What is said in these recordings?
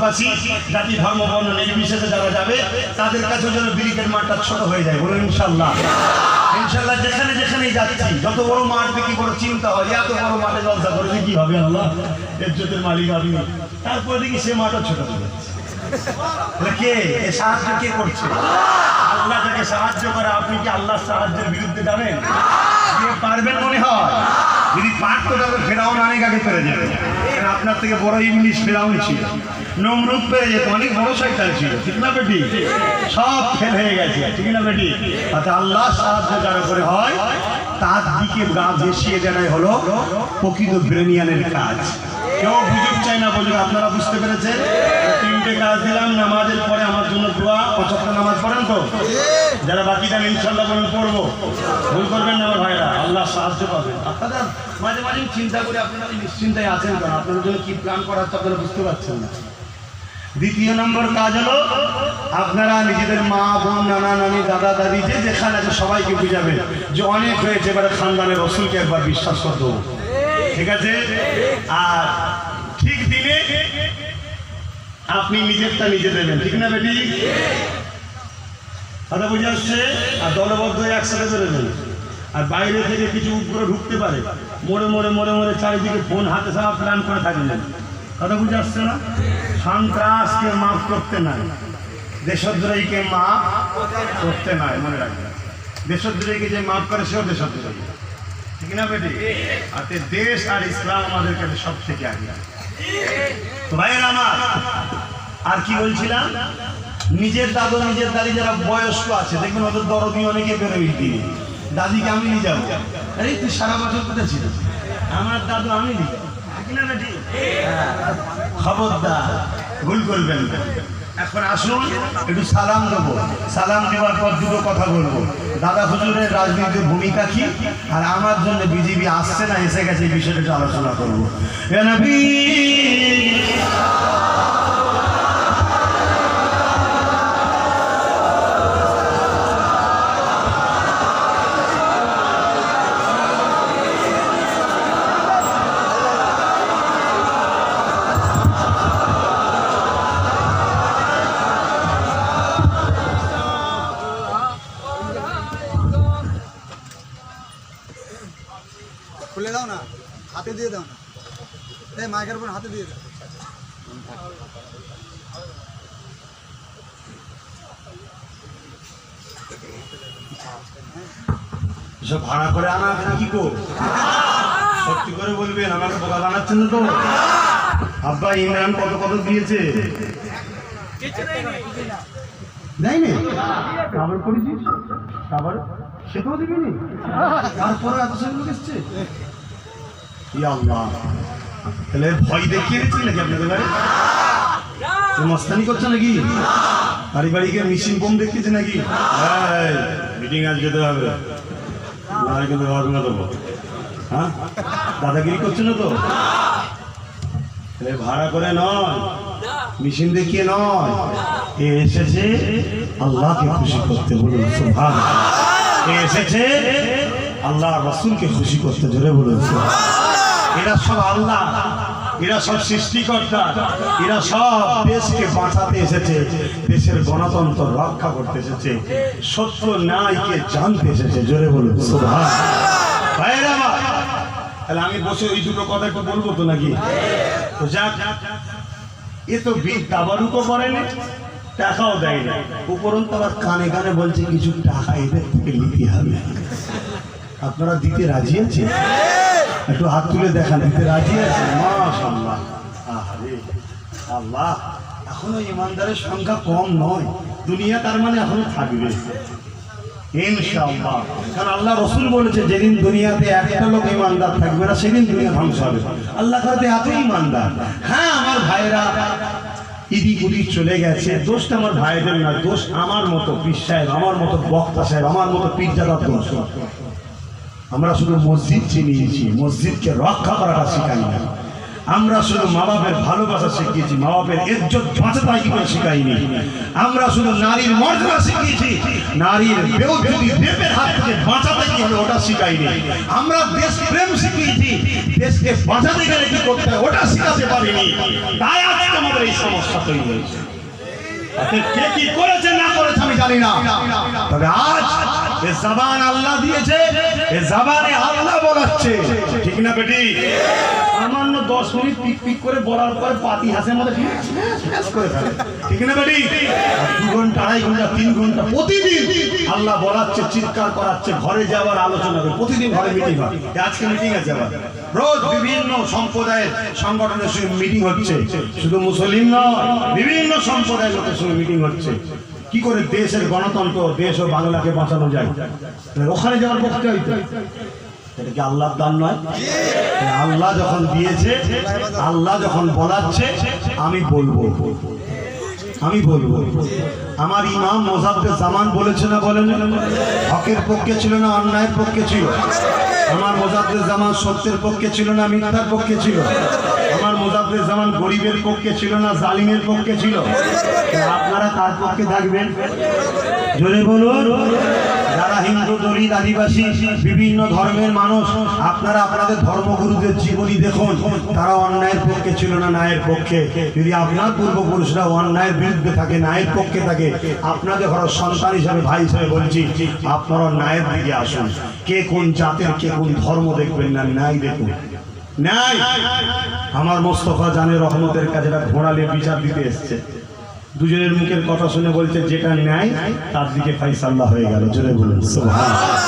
ভারতবাসী জাতি ধর্ম বর্ণ নির্বিশেষে যারা যাবে তাদের কাছে যেন ব্রিগেড মাঠটা ছোট হয়ে যায়, বলুন ইনশাল্লাহ। ইনশাল্লাহ যেখানে যেখানেই যাচ্ছি যত বড় মাঠ দেখি বড় চিন্তা হয়, এত বড় মাঠে জলসা করে কি হবে, আল্লাহ ইজ্জতের মালিক আপনি। তারপরে দেখি সে মাঠও ছোট হয়ে যাচ্ছে। কে সাহায্য কে করছে? আল্লাহ যাকে সাহায্য করে। আপনি কি আল্লাহর সাহায্যের বিরুদ্ধে যাবেন? পারবেন মনে হয়? যদি পারতো তাহলে ফেরাউন অনেক আগে পেরে যাবে। আপনার থেকে বড় ইংলিশ ফেরাউন ছিল, নমরুদ পেরে যেত, অনেক বড় শয়তান ছিল, ঠিক না বেটি? সব ফেল হয়ে গেছে, ঠিক না বেটি? তাতে আল্লাহ সাহায্য যারা করে হয় তার দিকে গা ভেসিয়ে দেওয়াই হলো প্রকৃত ব্রেনিয়ানের কাজ। কেউ বুঝুক চাই না বুঝুক, আপনারা বুঝতে পেরেছেন? তিনটে কাজ দিলাম। নামাজের পরে আমার জন্য দোয়া, 75 নামাজ পড়েন তো? যারা বাকি দেন ইনশাল্লাহ বলুন পড়বো। ভুল করবেন না আমার ভাইরা, আল্লাহ সাহায্য পাবেন। আপনারা মাঝে মাঝে চিন্তা করে আপনারা নিশ্চিন্তায় আছেন কেন? আপনাদের জন্য কি প্ল্যান করা হচ্ছে আপনারা বুঝতে পারছেন না। দ্বিতীয় নম্বর কাজ হলো আপনারা নিজেদের মা বোন নানা নানি দাদা দাদি যে যেখানে আছে সবাইকে বুঝাবেন যে অনেক হয়েছে, এবারে খানদানের রসুলকে একবার বিশ্বাস করতে হবে, ঠিক আছে? আর ঠিক দিনে আপনি নিজেরটা নিজে দেবেন, ঠিক না বেটি? কথা বুঝে আসছে? আর দলবদ্ধ হয়ে একসাথে বেরোবেন। আর বাইরে থেকে কিছু উগ্র ঢুকতে পারে, মোড়ে মোড়ে মোড়ে মোড়ে চারিদিকে ফোন হাতে সব প্ল্যান করে থাকবেন। কথা বুঝে আসছে না? সন্ত্রাসকে মাফ করতে নাই, দেশদ্রোহীকে মাফ করতে নাই, মনে রাখবেন। দেশদ্রোহীকে যে মাফ করে সেও দেশদ্রোহী, ঠিক না বেটি? আর দেশ আর ইসলাম আমাদের কাছে সব থেকে আগে। তো ভাইয়ের আমার, আর কি বলছিলাম, নিজের দাদু নিজের দাদি যারা বয়স্ক আছে দেখবেন ওদের দরদি অনেকে বেরোই দিয়ে দাদিকে আমি নিয়ে যাবো। আরে তুই সারা বছর কোথায় ছিল? আমার দাদু আমি নিয়ে যাবো, ঠিক না বেটি? খবরদার ভুল করবেন। এখন আসুন একটু সালাম দেবো। সালাম দেওয়ার পর দুটো কথা বলবো। দাদা হুজুরের রাজনীতির ভূমিকা কি, আর আমার জন্য বিজেপি আসছে না এসে গেছে, এই বিষয়টা একটু আলোচনা করবো। খুলে দাও না, হাতে দিয়ে দাও না, এই মাইক্রোফোন হাতে দিয়ে দাও। সব ভাড়া করে আনা কি গো? সত্যি করে বলবেন, আমাকে বোকা বানাচ্ছেন তো? আব্বা ইমরান কত কত দিয়েছে? দেয়নি? কাবার করেছিস? কাবার সেটাও দিবি? তারপরে এত সব লোক এসছে। তাহলে ভয় দেখিয়ে দিচ্ছি নাকি আপনাদের বাড়ি? মস্তানি করছে নাকি? বাড়ি বাড়িকে মিশিং বোম দেখতেছে নাকি? মিটিং আজ যেতে হবে, না কিন্তু দেবো। হ্যাঁ, দাদাগিরি করছে না তো? ভাড়া করে নয়, মিশিং দেখিয়ে নয়, এ এসেছে আল্লাহকে খুশি করতে। বলুন সুবহানাল্লাহ। এ এসেছে আল্লাহ রাসূলকে খুশি করতে। জোরে বলুন সুবহানাল্লাহ। এরা সব আল্লাহ, এরা সব সৃষ্টিকর্তা, এরা সব দেশকে বাঁচাতে এসেছে, দেশের গণতন্ত্র রক্ষা করতে এসেছে, সত্য ন্যায়কে জানতে এসেছে। জোরে বলুন সুবহানাল্লাহ। ভাইরা আমার, তাহলে আমি বসে ওই দুটো কথা একটু বলবো তো নাকি? তো যাক, এ তো দাবারুকও করেনি, টাকাও দেয় না, উপরন্ত আবার কানে কানে বলছে কিছু টাকা এদের থেকে নিতে হবে। আপনারা দিতে রাজি আছেন? একটু হাত তুলে দেখান, দিতে রাজি আছেন? মাশাআল্লাহ। আরে আল্লাহ, এখনো ইমানদারের সংখ্যা কম নয়, দুনিয়া তার মানে এখনো থাকবে ইনশাআল্লাহ। কারণ আল্লাহ রাসূল বলেছে যেদিন দুনিয়াতে একটা লোক ইমানদার থাকবে না সেদিন দুনিয়া ধ্বংস হবে। আল্লাহ কাছে এত ইমানদার। হ্যাঁ আমার ভাইরা ইদিক উদিক চলে গেছে, দোষটা আমার ভাইদের না, দোষ আমার মতো পীর সাহেব, আমার মতো বক্তা সাহেব, আমার মতো পীরজাদার দোষ। আমরা শুধু মসজিদ চিনিয়েছি, মসজিদকে রক্ষা করাটা শিখাই না। আমরা শুধু মা বাপের ভালোবাসা শিখিয়েছি, মা বাপের ইজ্জত বাঁচাতে কি করে শিখাইনি। আমরা শুধু নারীর মর্যাদা শিখিয়েছি, নারীর বেউজ্জতি রেপের হাত থেকে বাঁচাতে কি হবে ওটা শিখাইনি। আমরা দেশ প্রেম শিখিয়েছি, দেশকে বাঁচাতে গেলে কি করতে হয় ওটা শিখাতে পারিনি। তাই আজকে আমাদের এই সমস্যা তৈরি হয়েছে। কে কি করেছে না করেছে আমি জানি না, তবে আজ এ জবান আল্লাহ দিয়েছে, এ জবানে আল্লাহ বলাচ্ছে, ঠিক না বেটি? সামান্য 10 মিনিট পিক পিক করে বলার পর পাতি হাসের মধ্যে করে ফেলে, ঠিক না বেটি? 2 ঘন্টা 2.5 ঘন্টা 3 ঘন্টা প্রতিদিন আল্লাহ বলাচ্ছে, চিৎকার করাচ্ছে, ঘরে যাওয়ার আলোচনা হবে, প্রতিদিন ঘরে মিটিং হয়। আজকে মিটিং আছে, আবার রোজ বিভিন্ন সম্প্রদায়ের সংগঠনের সঙ্গে মিটিং হচ্ছে, শুধু মুসলিম নয়, বিভিন্ন সম্প্রদায়ের লোকের সঙ্গে মিটিং হচ্ছে। কি করে দেশের গণতন্ত্র, দেশ ও বাংলাকে বাঁচানো যায়, ওখানে যাওয়ার পক্ষে হইতো। এটা কি আল্লাহর দান নয়? আল্লাহ যখন দিয়েছে, আল্লাহ যখন বলাচ্ছে, আমি বলবো, আমি বলবো। আমার ইমাম মোজাদ্দেদ জামান বলেছে না, বলেন? হকের পক্ষে ছিল না অন্যায়ের পক্ষে ছিল? আমার মোজাদ্দেদ জামান সত্যের পক্ষে ছিল না মিথ্যার পক্ষে ছিল? আমার মোজাদ্দেদ জামান গরিবের পক্ষে ছিল না জালিমের পক্ষে ছিল? আপনারা কার পক্ষে থাকবেন? জোরে বলুন। যারা হিন্দু, দলিত, আদিবাসী, বিভিন্ন ধর্মের মানুষ, আপনারা আপনাদের ধর্মগুরুদের জীবনী দেখুন, তারা অন্যায়ের পক্ষে ছিল না ন্যায়ের পক্ষে? যদি আপনার পূর্বপুরুষরা অন্যায়ের বিরুদ্ধে থাকে, ন্যায়ের পক্ষে থাকে, আপনাদের ঘরের সন্তান হিসাবে, ভাই হিসাবে বলছি, আপনারা ন্যায়ের দিকে আসুন। কে কোন জাতের, কে কোন ধর্ম দেখবেন না, ন্যায় দেখুন। ন্যায় আমার মোস্তফা জানে রহমতের কাছে ঘোড়ালে বিচার দিতে এসছে। দুজনের মুখের কথা শুনে বলছে যেটা ন্যায় তার দিকে ফাইসাল্লাহ হয়ে গেল। জোরে বলুন সুবহানাল্লাহ।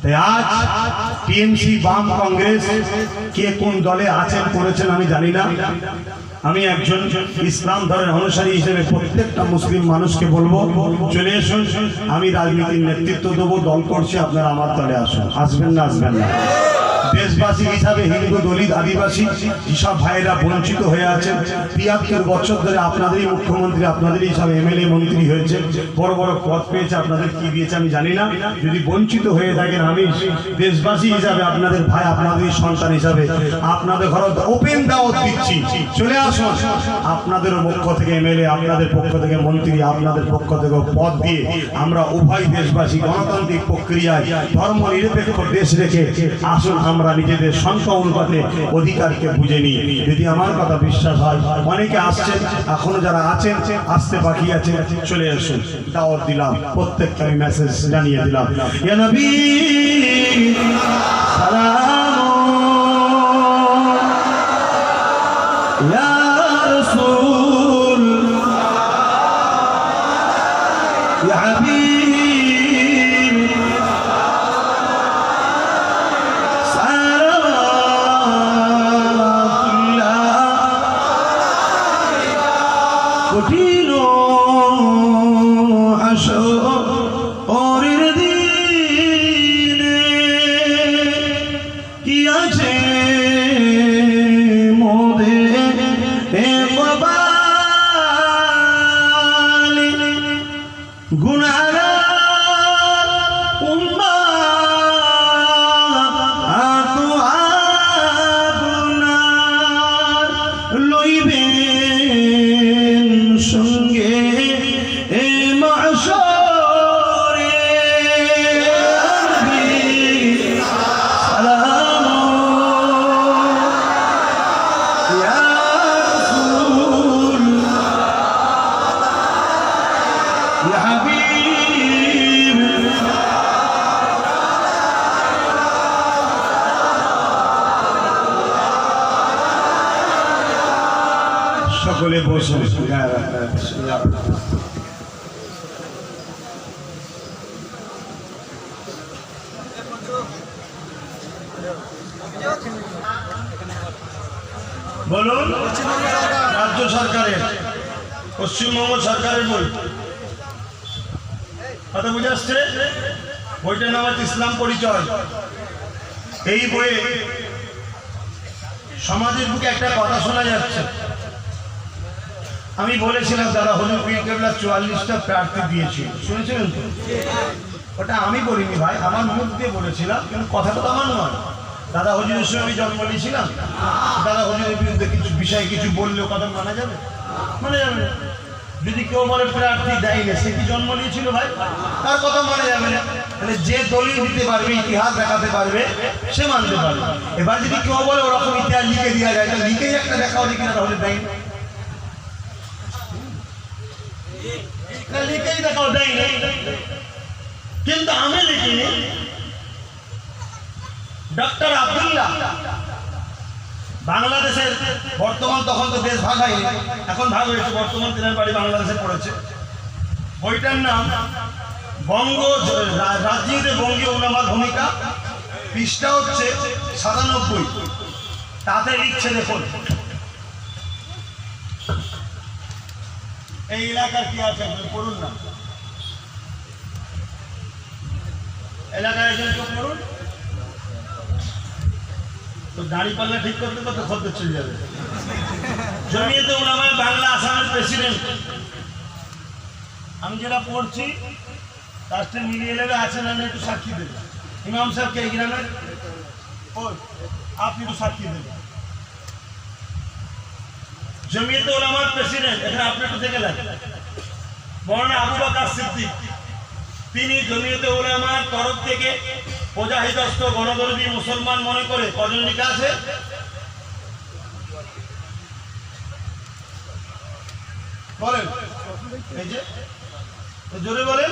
তাই আজ টিএমসি, বাম, কংগ্রেস, কে কোন দলে আছেন করেছেন আমি জানি না, আমি একজন ইসলাম ধর্মের অনুসারী হিসেবে প্রত্যেকটা মুসলিম মানুষকে বলবো, চলে আসুন, আমি রাজনীতির নেতৃত্ব দেবো, দল করছি, আপনারা আমার দলে আসুন। আসবেন না? আসবেন না? দেশবাসী হিসাবে হিন্দু, দলিত, আদিবাসী যেসব ভাইয়েরা বঞ্চিত হয়ে আছেন, ৭৩ বছর ধরে আপনাদেরই মুখ্যমন্ত্রী, আপনাদেরই হিসাবে এমএলএ মন্ত্রী হয়েছে, বড় বড় পদ পেয়েছে, আপনাদের কি দিয়েছে আমি জানি না। যদি বঞ্চিত হয়ে থাকেন, আমি দেশবাসী হিসাবে, আপনাদের ভাই, আপনাদেরই সন্তান হিসাবে আপনাদের ঘরে ওপেন দাওয়াত দিচ্ছি, চলে আসুন। আপনাদের পক্ষ থেকে এমএলএ, আপনাদের পক্ষ থেকে মন্ত্রী, আপনাদের পক্ষ থেকে পদ দিয়ে আমরা উভয় দেশবাসী গণতান্ত্রিক প্রক্রিয়ায় ধর্ম নিরপেক্ষ দেশ রেখে আসুন, আমরা নিজেদের সংখ্যা অনুপাতে অধিকারকে বুঝে নিই। যদি আমার কথা বিশ্বাস হয়, অনেকে আসছেন, এখনো যারা আছেন, আসতে বাকি আছে, চলে আসুন। দাওয়াত দিলাম, প্রত্যেককে আমি মেসেজ জানিয়ে দিলাম, ইয়া নবী সালাম, ইয়া রাসূল, ইয়া হাবিব, কঠিন হাসরের দিনে কি আছে মোদের কপালে, গুনাহগার উম্মাত আপনার লইবেন সঙ্গে এ মাশরে। সালাম ইয়া রাসূল, ইয়া হাবিব, সকলে বসুন। বলুন। রাজ্য সরকারের, পশ্চিমবঙ্গ সরকারের বই, কথা বুঝে আসছে? বইটার নাম হচ্ছে ইসলাম পরিচয়। এই বইয়ে সমাজের বুকে একটা কথা শোনা যাচ্ছে। আমি বলেছিলাম দাদা হুজুর পীর কেবলা 44টা প্রার্থী দিয়েছি, শুনেছিলেন তো? ওটা আমি বলিনি ভাই, আমার মুখ দিয়ে বলেছিলাম, কিন্তু কথাটা তো আমার নয়। দাদা হুজুরের সঙ্গে আমি জন্ম নিয়েছিলাম, দাদা হুজুরের বিরুদ্ধে কিছু বিষয়ে কিছু বললেও কথা মানা যাবে? মানে যাবে না। যদি কেউ বলে প্রার্থী দেয় না, সে কি জন্ম নিয়েছিল ভাই? তার কথা মানা যাবে না। তাহলে যে দলিল দিতে পারবে, ইতিহাস দেখাতে পারবে, সে মানতে পারবে। এবার যদি কেউ বলে ওরকম ইতিহাস লিখে দেওয়া যায়, তাহলে লিখেই একটা দেখাও দেখি না, তাহলে দেয় না, লিখেই দেখাও দেয় না। কিন্তু আমি লিখিনি। ডক্টর আব্দুল্লাহ বাংলাদেশের বর্তমান, তখন তো দেশ ভাগ হয়নি, এখন ভাগ হয়েছে, বর্তমান তিনার বাড়ি বাংলাদেশে পড়েছে। বইটার নাম বঙ্গ রাজনীতিতে বঙ্গীয় উলামার ভূমিকা, পৃষ্ঠা হচ্ছে 97। তাতে লিখছে দেখুন, এই এলাকার কি আছে পড়ুন না, এলাকায় একজন কেউ পড়ুন তো দাড়ি পাল্লা ঠিক করতে কত খদ্দের চলে যাবে। জমিয়তে উলামা বাংলা আসামের প্রেসিডেন্ট, আমি যেটা পড়ছি তার সাথে মিলিয়ে নেবে, আছে না একটু সাক্ষী দেবে। ইমাম সাহেবকে এই গ্রামের আপনি একটু সাক্ষী দেবেন। জমিয়তে উলামার প্রেসিডেন্ট, এখানে আপনি একটু থেকে লাগেন, মৌলানা আবু বকর সিদ্দিক, তিনি জমিয়তে উলামার তরফ থেকে প্রজাহিতস্থ গণদর্বী মুসলমান মনে করে কজন লিখা আছে? বলেন, এই যে জোরে বলেন।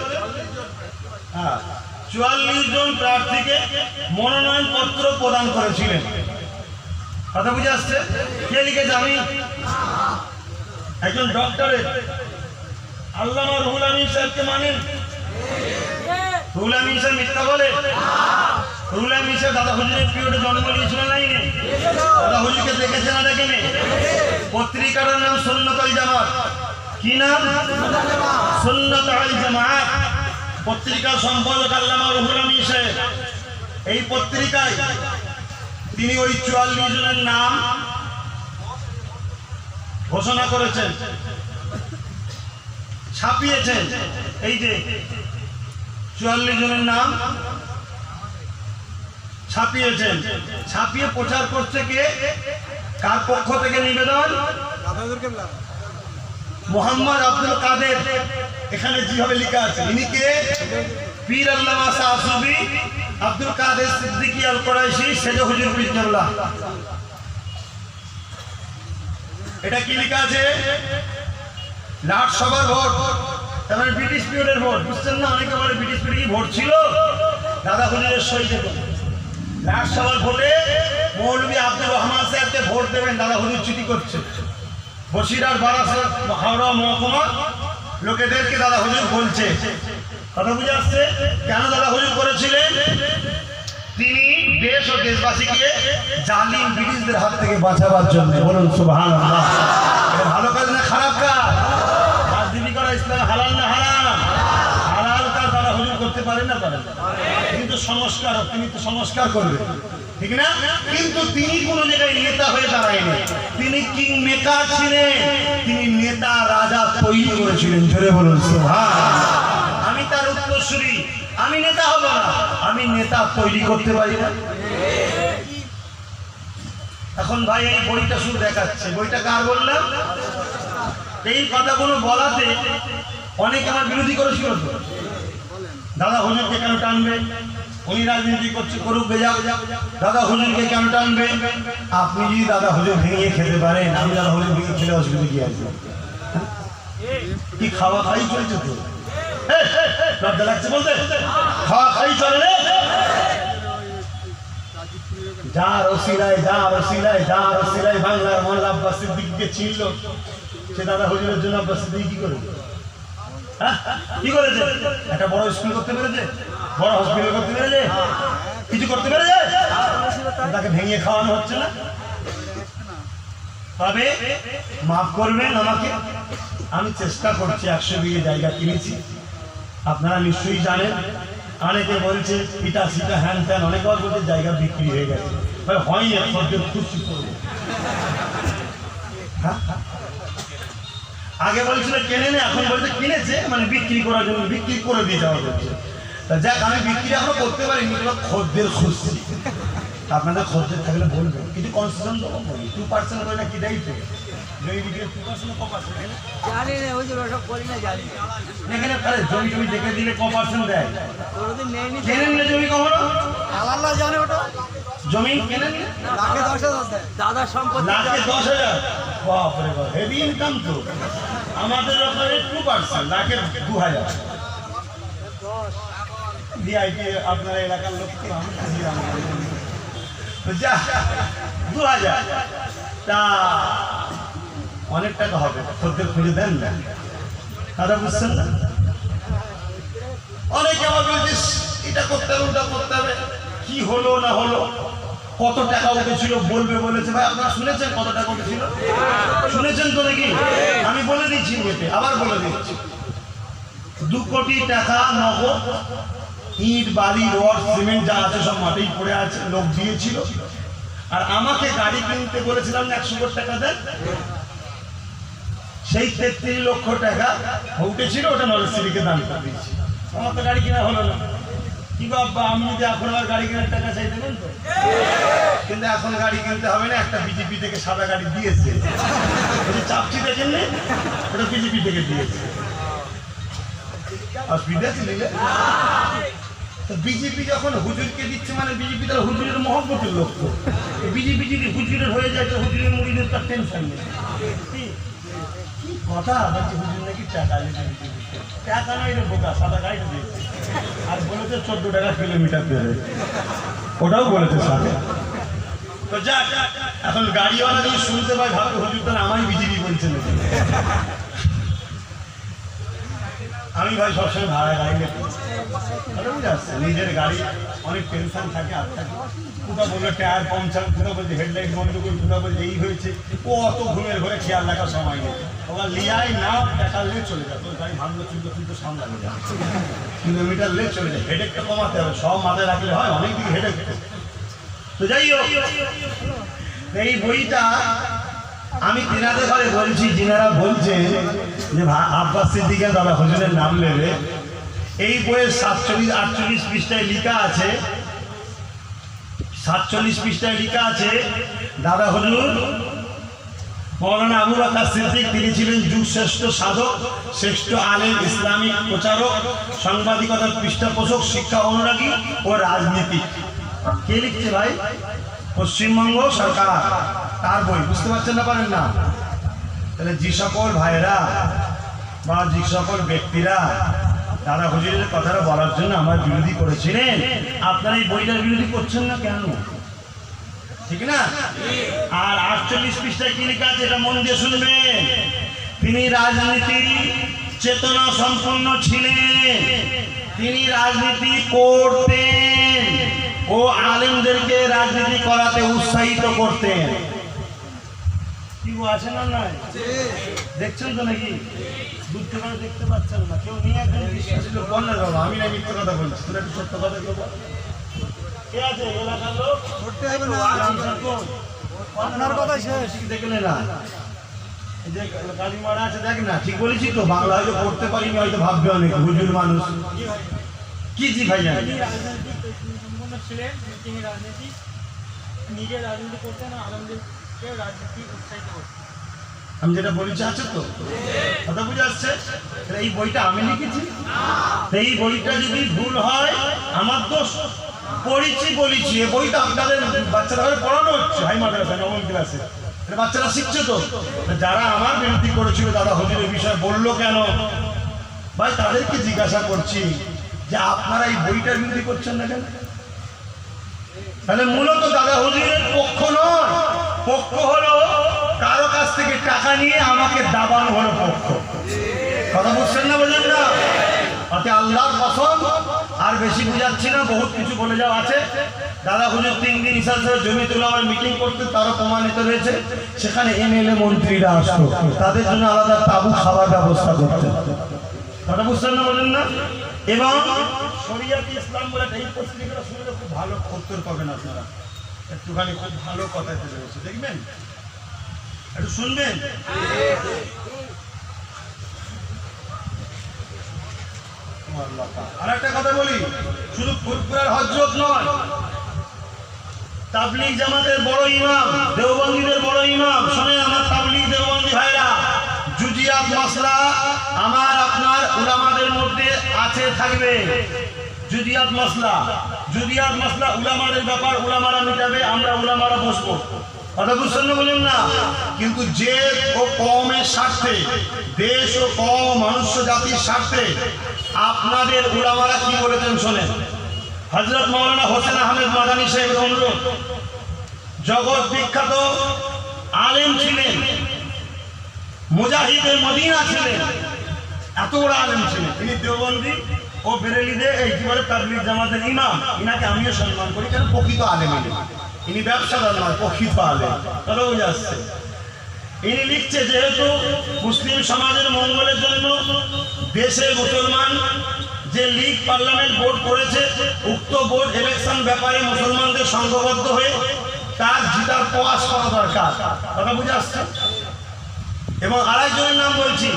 হ্যাঁ, 44 জন প্রার্থীকে মনোনয়ন পত্র প্রদান করেছিলেন। কথা বুঝে আসছে? কে লিখেছে? আমি। একজন ডক্টরেট আল্লামা রুহুল আমিন সাহেবকে মানেন? রুহুল আমিন সাহেব মিথ্যা বলে? রুহুল আমিন সাহেব দাদা হুজুরের পিরিয়ডে জন্ম নিয়েছিলেন না? দাদা হুজুরকে দেখেছে না দেখেনি? পত্রিকার নাম সুন্নাত আল জামাত। কি নাম? সুন্নাত আল জামাত। পত্রিকার সম্পাদক আল্লামা রুহুল আমিন সাহেব। এই পত্রিকায় তিনি ওই 44 জনের নাম ঘোষণা করেছেন, ছাপিয়েছেন। এই যে 44 জনের নাম ছাপিয়েছেন, ছাপিয়ে প্রচার করছে কে? কার পক্ষ থেকে নিবেদন? মোহাম্মদ আব্দুল কাদের। এখানে যেভাবে লেখা আছে, ইনি কে? পীর আল্লামা শাহ সুফি আব্দুল কাদের সিদ্দিকী আল কুরাইশি সেজ হুজুর বিসমিল্লাহ। এটা কি লেখা আছে? লাটসভার ভোট, তার মানে ব্রিটিশ পিরিয়ডের ভোট। বুঝছেন না? অনেকে বলে ব্রিটিশ পিরিয়ডে কি ভোট ছিল? দাদা হুজুরের সই দেখুন, লাটসভার ভোটে মৌলভী আব্দুর রহমান সাহেবকে ভোট দেবেন, দাদা হুজুর চিঠি করছে। বসিরহাট বারাসাত হাওড়া মহকুমা লোকেদেরকে দাদা হুজুর বলছে। কথা বুঝে আসছে? কেন দাদা হুজুর করেছিলেন? তিনি দেশ ও দেশবাসীকে জালিম ব্রিটিশদের হাত থেকে বাঁচাবার জন্য। বলুন সুবহানাল্লাহ। এটা ভালো কাজ না খারাপ কাজ? রাজনীতি করা ইসলাম হালাল না হারাম? হালাল কাজ দাদা হুজুর করতে পারেন না? পারেন। কিন্তু সংস্কার, তিনি তো সংস্কার করবেন, ঠিক না? কিন্তু তিনি কোন জায়গায় নেতা হয়ে দাঁড়ায়নি, তিনি কিং মেকার ছিলেন। তিনি নেতা রাজা তৈরি করেছিলেন। জোরে বলুন সুবহানাল্লাহ। আমি তার উত্তরসূরি, আমি নেতা হব না, আমি নেতা তৈরি করতে পারি না। এখন ভাই এই বইটা শুধু দেখাচ্ছে, বইটা কার বললাম? এই কথাগুলো বলাতে অনেকে আমার বিরোধী করেছিল। তো দাদা হুজুরকে কেন টানবে? উনি রাজনীতি করছে, করুক বেজাও। দাদা হুজুরকে কেন টানবে? আপনি যদি দাদা হুজুর ভেঙে খেতে পারেন, আমি দাদা হুজুর ভেঙে খেলে অসুবিধা কি আছে? কি খাওয়া খাই চলছে তো? লজ্জা লাগছে বলতে? খাওয়া খাই চলে রে। যার ওসিলায় বাংলার মোল্লা আব্বাস সিদ্দিককে ছিল, সে দাদা হুজুরের জন্য আব্বাস সিদ্দিক কি করে? কি করেছে? একটা বড় স্কুল করতে পেরেছে, বড় হসপিটাল করতে পেরেছে, কিছু করতে পেরেছে? তাকে ভেঙে খাওয়ানো হচ্ছে না। তবে মাফ করবেন আমাকে, আমি চেষ্টা করছি। 100 বিঘে জায়গা কিনেছি, আপনারা নিশ্চয়ই জানেন। অনেকে বলছে ইটা সিটা হ্যান ত্যান, অনেকে বলছে জায়গা বিক্রি হয়ে গেছে। হয়নি, সবকে খুশি করবো। আগে বলছিল কেনে নে, এখন বলছে কিনেছে, মানে বিক্রি করার জন্য বিক্রি করে দিয়ে যাওয়া হচ্ছে। তা যাক, আমি বিক্রি এখনো করতে পারিনি, খদ্দের খুঁজছি। আপনাদের খরচের থাকলে বলবেন, কিছু কনসেশন দেবো, 2% করে না কি দেয় তো জমি বিক্রি 2% ক% জানি না, ওই যে ওসব করি না, জানি না। এখানে তাহলে জমি টমি দেখে দিলে ক% দেয়? কোনোদিন নেয়নি। কেনেন না জমি কখনো? আল্লাহ জানে ওটা। জমি কেনেন না? লাখে 10,000 দেয়। দাদার সম্পত্তি। লাখে 10,000, বাপরে বাপ, হেভি ইনকাম তো। আমাদের ওখানে 2%, লাখে 2,000। ভিআইপি আপনার এলাকার লোক তো, আমি বুঝলাম না। তো যা 2,000, তা অনেক টাকা হবে, খদ্দের খুঁজে দেন না, দাদা বুঝছেন না? অনেকে আমার বলছিস এটা করতে হবে ওটা করতে হবে, কি হলো না হলো, কত টাকা উঠেছিল বলবে বলেছে। ভাই আপনারা শুনেছেন কত টাকা উঠেছিল? শুনেছেন তো নাকি? আমি বলে দিচ্ছি নেটে, আবার বলে দিচ্ছি। 2 কোটি টাকা নগদ, ইট বালি রড সিমেন্ট যা আছে সব মাঠেই পড়ে আছে, লোক দিয়েছিল। আর আমাকে গাড়ি কিনতে বলেছিলাম 100 কোটি টাকা দেন, সেই 33 লক্ষ টাকা উঠেছিল, ওটা নরেশকে দান করে দিয়েছি। আমার তো গাড়ি কেনা হলো না। কি বাবা, আমি যদি এখন আর গাড়ি কেনার টাকা চাই দেবেন তো? কিন্তু এখন গাড়ি কিনতে হবে না, একটা বিজেপি থেকে সাদা গাড়ি দিয়েছে, চাপছি দেখেন না, ওটা বিজেপি থেকে দিয়েছে। অসুবিধা ছিল তো, বিজেপি যখন হুজুরকে দিচ্ছে মানে বিজেপি তার হুজুরের মহব্বতের লোক। তো বিজেপি যদি হুজুরের হয়ে যায় তো হুজুরের মুড়িদের তার টেনশন নেই। কি কথা বলছি, হুজুর নাকি টাকা দিতে, টাকা নয় রে বোকা, সাদা গাড়িটা দিয়েছে। আর বলেছে 14 টাকা কিলোমিটার পেরে, ওটাও বলেছে সাথে। তো যা, এখন গাড়িওয়ালা যদি শুনতে পাই ভাববে হুজুর তার আমারই বিজেপি বলছে নাকি। আমি ভাই সবসময় ভাড়া গাড়ি নেবো, বুঝে আসছে, নিজের গাড়ি অনেক টেনশন থাকে। আর থাকে কোথা বললো টায়ার পাংচার, কোথা বলছে হেডলাইট গন্ডগোল, কোথা বলছে এই হয়েছে, ও অত ঘুমের ঘরে খেয়াল রাখার সময় নেই। ওরা লিয়াই না টাকা নিয়ে চলে যায়, তোর গাড়ি ভাঙলো চুলতো কিন্তু সামলানো যায়, কিলোমিটার লে চলে যায়। হেডেকটা কমাতে হবে, সব মাথায় রাখলে হয়, অনেক দিকে হেডেক। তো যাই হোক, এই বইটা আমি তিনাদের ঘরে বলছি, যিনারা বলছেন যে আব্বাস সিদ্দিকের দাদা হুজুরের নাম নেবে, এই বইয়ের 47-48 পৃষ্ঠায় লেখা আছে, 47 পৃষ্ঠায় লেখা আছে, দাদা হুজুর মৌলানা আবু বকর সিদ্দিক, তিনি ছিলেন যুগ শ্রেষ্ঠ সাধক, শ্রেষ্ঠ আলেম, ইসলামিক প্রচারক, সাংবাদিকতার পৃষ্ঠপোষক, শিক্ষা অনুরাগী ও রাজনীতিক। কে লিখছে ভাই? পশ্চিমবঙ্গ সরকার, তার বই। বুঝতে পারছেন না, পারেন না? তাহলে যে সকল ভাইরা বা যে সকল ব্যক্তিরা দাদা হুজুরের কথাটা বলার জন্য আমার বিরোধী করেছিলেন, আপনারা এই বইটার বিরোধী করছেন না কেন? ঠিক না? আর 48 পৃষ্ঠায় কি লেখা আছে এটা মন দিয়ে শুনবেন। তিনি রাজনীতির চেতনা সম্পন্ন ছিলেন, তিনি রাজনীতি করতেন ও আলেমদেরকে রাজনীতি করাতে উৎসাহিত করতেন। কি আছে না নাই? দেখছেন তো নাকি? দূর থেকে দেখতে পাচ্ছেন না, কেউ নিয়ে একজন বিশ্বাসী লোক বললেন বাবা, আমি না মিথ্যে কথা বলছি, তোরা একটু সত্য কথা বলবো। কে আছে এলাকার লোক? করতে হবে না, আপনার কথা শেষ। দেখলে না, এই যে গাড়ি মারা আছে দেখ না, ঠিক বলেছি তো? বাংলা হয়তো পড়তে পারিনি, হয়তো ভাববে অনেক হুজুর মানুষ। কি জি ভাই জানি ছিলেন, তিনি রাজনীতি নিজে রাজনীতি করতেন, আলমদেরকে রাজনীতি উৎসাহিত করতেন। আমি যেটা বলেছি আছে তো, কথা বুঝে আসছে? এই বইটা আমি লিখেছি, এই বইটা যদি ভুল হয় আমার দোষ। পড়েছি বলেছি, এই বইটা আপনাদের বাচ্চারা পড়ানো হচ্ছে হাই মাদ্রাসা নবম ক্লাসে, বাচ্চারা শিখছে তো। যারা আমার বিরোধী করেছিল দাদা হুজুরের বিষয়ে বললো কেন ভাই, তাদেরকে জিজ্ঞাসা করছি যে আপনারা এই বইটার বিরোধী করছেন না কেন? তাহলে মূলত দাদা হুজুরের পক্ষ নয়, পক্ষ হলো কারো কাছ থেকে টাকা নিয়ে আমাকে দাবানো হলো পক্ষ। কথা বুঝছেন না, বোঝেন না? তাতে আল্লাহর কসম আর বেশি বুঝাচ্ছি না, বহুত কিছু বলে যাওয়া আছে। দাদা হুজুর 3 দিন ইসা সাহেব জমি তোলা আমার মিটিং করতে, তারও প্রমাণিত রয়েছে। সেখানে এমএলএ মন্ত্রীরা আসতো, তাদের জন্য আলাদা তাবু খাবার ব্যবস্থা করতেন। কথা বুঝছেন না, বোঝেন না? এবং শরিয়াতে ইসলাম বলে এই পত্রিকাটা শুনলে খুব ভালো উত্তর পাবেন আপনারা, একটুখানি খুব ভালো কথা রয়েছে, দেখবেন, একটু শুনবেন। আর একটা কথা বলি, শুধু ফুরফুরার হযরত নয়, তাবলীগ জামাতের বড় ইমাম, দেওবন্দীদের বড় ইমাম, শোনেন আমার তাবলীগ দেওবন্দী ভাইরা, জুজিয়াত মাসলা আমার আপনার উলামাদের মধ্যে আছে, থাকবে। জুজিয়াত মাসলা উলামাদের ব্যাপার, উলামারা মিটাবে, আমরা উলামারা বসবো। কথা বুঝছেন না? বলেন না। কিন্তু যে ও কওমের স্বার্থে, দেশ ও কওম মানুষ জাতির স্বার্থে আপনাদের উলামারা কি বলেছেন শোনেন। হযরত মাওলানা হোসেন আহমেদ মাদানী সাহেবের অনুরোধ, জগৎ বিখ্যাত আলেম ছিলেন, মুজাহিদে মদিনা ছিলেন, এত বড় আলেম ছিলেন। তিনি দেওবন্দি ও বেরেলিতে এই কি বলে তাবলীগ জামাতের ইমাম। ইনাকে আমিও সম্মান করি, কেন প্রকৃত আলেম ইনি ব্যবসাদার নয়, প্রকৃত আলেম। কথা বুঝে আসছে? ইনি লিখছে, যেহেতু মুসলিম সমাজের মঙ্গলের জন্য দেশে মুসলমান যে লীগ পার্লামেন্ট বোর্ড করেছে, উক্ত বোর্ড ইলেকশন ব্যাপারে মুসলমানদের সংঘবদ্ধ হয়ে তার জিতার প্রয়াস করা দরকার। কথা বুঝে আসছে? এবং আরেকজনের নাম বলছি,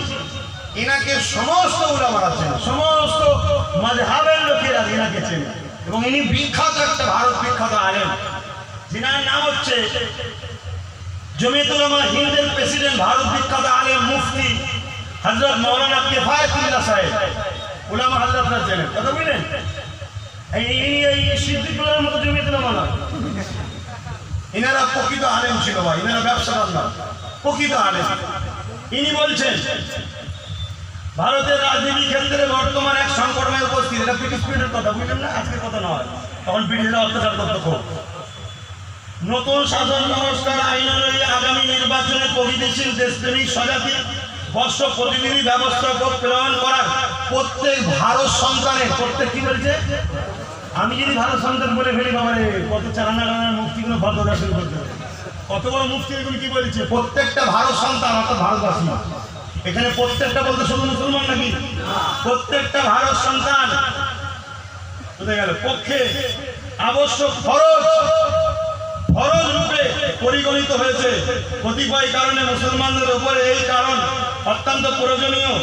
ইনাকে সমস্ত উলামারা চেনে, সমস্ত মাযহাবের লোকেরা ইনাকে চেনে, এবং ইনি বিখ্যাত একটা ভারত বিখ্যাত আলেম, যিনার নাম হচ্ছে জমিয়তুল উলামা হিন্দের প্রেসিডেন্ট, ভারত বিখ্যাত আলেম মুফতি হযরত মাওলানা কিফায়াতুল্লাহ সাহেব। উলামা হযরতরা চেনেন। কথা বুঝলেন? এই সিদ্দিকুল্লাহর মতো জমিয়তুল উলামা না, ইনারা প্রকৃত আলেম ছিল ভাই, ইনারা ব্যবসাদার না, প্রকৃত আলেম। ইনি বলছেন, ভারতের রাজনীতি ক্ষেত্রে বর্তমান এক সংকটময় উপস্থিত। এটা ব্রিটিশ পিরিয়ডের কথা, বুঝলেন না? আজকের কথা নয়, তখন ব্রিটিশরা অত্যাচার করতে খুব। নতুন শাসন ব্যবস্থার আইন অনুযায়ী আগামী নির্বাচনে প্রগতিশীল দেশপ্রেমিক স্বজাতি বর্ষ প্রতিনিধি ব্যবস্থা প্রেরণ করার প্রত্যেক ভারত সন্তানের, প্রত্যেক কি বলছে, আমি যদি ভারত সন্তান বলে ফেলি বাবারে, কত চালানা রানার মুফতিগুলো ভদ্রতা শুরু করতে হবে। কত বড় মুফতি এগুলো কি বলেছে, প্রত্যেকটা ভারত সন্তান অর্থাৎ ভারতবাসী। এখানে প্রত্যেকটা বলতে শুধু মুসলমান নাকি, প্রত্যেকটা ভারত সন্তান বুঝে গেল পক্ষে আবশ্যক ফরজ রূপে পরিগণিত হয়েছে। কতিপয় কারণে মুসলমানদের উপরে এই কারণ অত্যন্ত প্রয়োজনীয়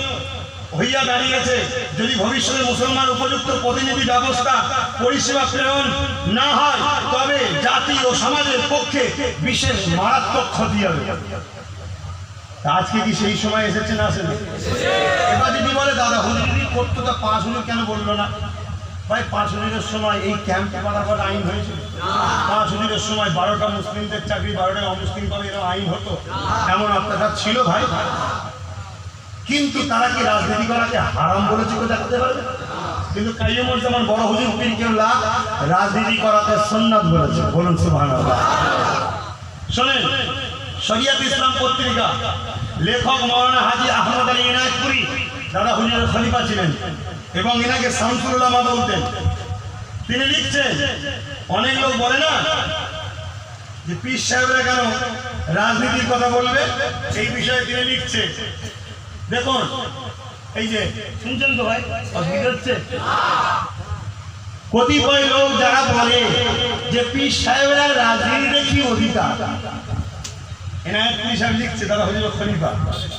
হইয়া দাঁড়িয়েছে। যদি ভবিষ্যতে মুসলমান উপযুক্ত প্রতিনিধি ব্যবস্থা পরিষেবা প্রেরণ না হয়, তবে জাতি ও সমাজের পক্ষে বিশেষ মারাত্মক ক্ষতি হবে। আজকে কি সেই সময় এসেছে না আসেনি? এবার যদি বলে দাদা হুজুরি করতো, তা 5 হুজুর কেন বললো না? ভাই 5 হুজুরের সময় এই ক্যাম্প করার আইন হয়েছিল? 5 হুজুরের সময় 12টা মুসলিমদের চাকরি 12টা অমুসলিম পাবে এরকম আইন হতো? এমন অত্যাচার ছিল ভাই। কিন্তু তারা কি রাজনীতি করাকে হারাম বলেছে কেউ দেখাতে পারবে? কিন্তু কাইয়ুমুজ্জামান বড় হুজুর পীর কেবলা রাজনীতি করাকে সুন্নাত বলেছে। বলুন সুবহানাল্লাহ। শোনেন, শরিয়াত ইসলাম পত্রিকা লেখক মাওলানা হাজী আহমদ আলী ইনায়েতপুরী দাদা হুজুরের খলিফা ছিলেন এবং এনাকে শামসুল উলামা বলতেন। তিনি লিখছেন, অনেক লোক বলে না যে পীর সাহেবরা কেন রাজনীতির কথা বলবে, এই বিষয়ে তিনি লিখছে। দেখুন, এই যে শুনছেন তো ভাই, অসুবিধা হচ্ছে? কতিপয় লোক যারা বলে যে পীর সাহেবরা রাজনীতিতে কি অধিকার, এনায়েতপুরী সাহেব লিখছে, দাদা হুজুর খলিফা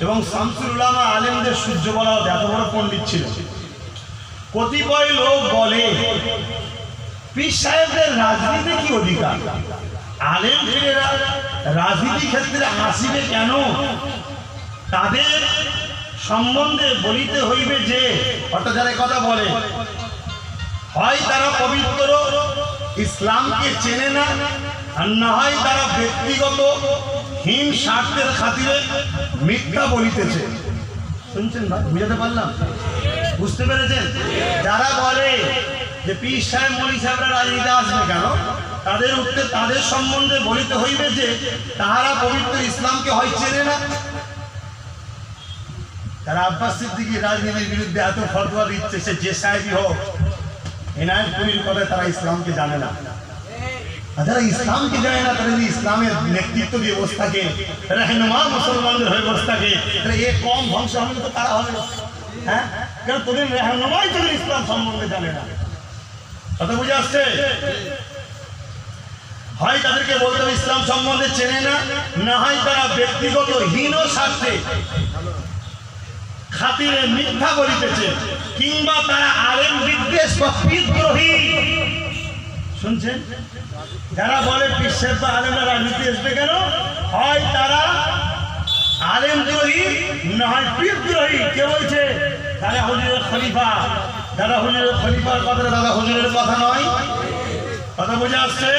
এবং শামসুল উলামা আলেমদের সূর্য বলা হতো, এত বড় পণ্ডিত ছিল। কতিপয় লোক বলে পীর সাহেবদের রাজনীতিতে কি অধিকার, আলেম পীরেরা রাজনীতি ক্ষেত্রে আসিবে কেন? তাদের সম্বন্ধে বলিতে হইবে যে, অর্থাৎ যারা কথা বলে, হয় তারা পবিত্র ইসলামকে চেনে না, আর না হয় তারা ব্যক্তিগত হীন স্বার্থের খাতিরে মিথ্যা বলিতেছে। শুনছেন ভাই, বুঝাতে পারলাম? বুঝতে পেরেছেন? যারা বলে যে পীর সাহেব মৌলভী সাহেবরা রাজনীতিতে আসবে কেন, তাদের উত্তরে তাদের সম্বন্ধে বলিতে হইবে যে তাহারা পবিত্র ইসলামকে হয় চেনে না। তারা আব্বাস সিদ্দিকী রাজনীতির বিরুদ্ধে এত ফতোয়া দিচ্ছে, সে যে সাহেবই হোক, এনায়েতপুরীর কথা তারা ইসলামকে জানে না। যারা ইসলামকে জানে না, তারা যদি ইসলামের নেতৃত্ব দিয়ে বসে থাকে, রাহনুমা মুসলমানদের হয়ে বসে থাকে, তাহলে এ কম ধ্বংস হবে তো তারা হবে। হ্যাঁ, কারণ তোদের রাহনুমাই তোদের ইসলাম সম্বন্ধে জানে না। কথা বুঝে আসছে? হয় তাদেরকে বলতে হবে ইসলাম সম্বন্ধে চেনে না, না হয় তারা ব্যক্তিগত হীন স্বার্থে খাতিরে মিথ্যা বলিতেছে, কিংবা তারা আলেম বিদ্বেষ বা বিদ্রোহী। শুনছেন? যারা বলে পীর সাহেব বা আলেমরা রাজনীতি আসবে কেন, হয় তারা আলেম দ্রোহী না হয় পীর দ্রোহী। কে বলছে? দাদা হুজুরের খলিফা। দাদা হুজুরের খলিফার কথা দাদা হুজুরের কথা নয়। কথা বুঝে আসছে?